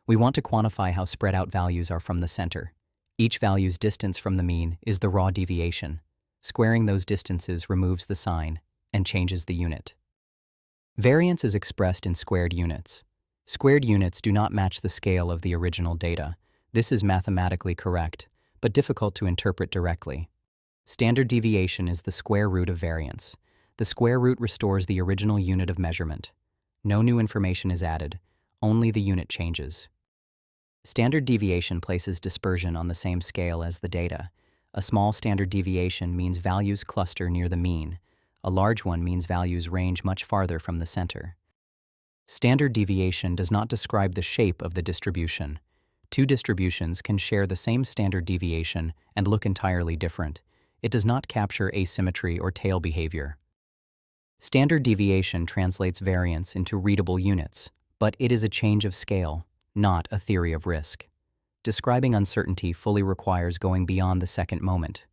We want to quantify how spread out values are from the center. Each value's distance from the mean is the raw deviation. Squaring those distances removes the sign and changes the unit. Variance is expressed in squared units. Squared units do not match the scale of the original data. This is mathematically correct, but difficult to interpret directly. Standard deviation is the square root of variance. The square root restores the original unit of measurement. No new information is added, only the unit changes. Standard deviation places dispersion on the same scale as the data. A small standard deviation means values cluster near the mean. A large one means values range much farther from the center. Standard deviation does not describe the shape of the distribution. Two distributions can share the same standard deviation and look entirely different. It does not capture asymmetry or tail behavior. Standard deviation translates variance into readable units, but it is a change of scale, not a theory of risk. Describing uncertainty fully requires going beyond the second moment.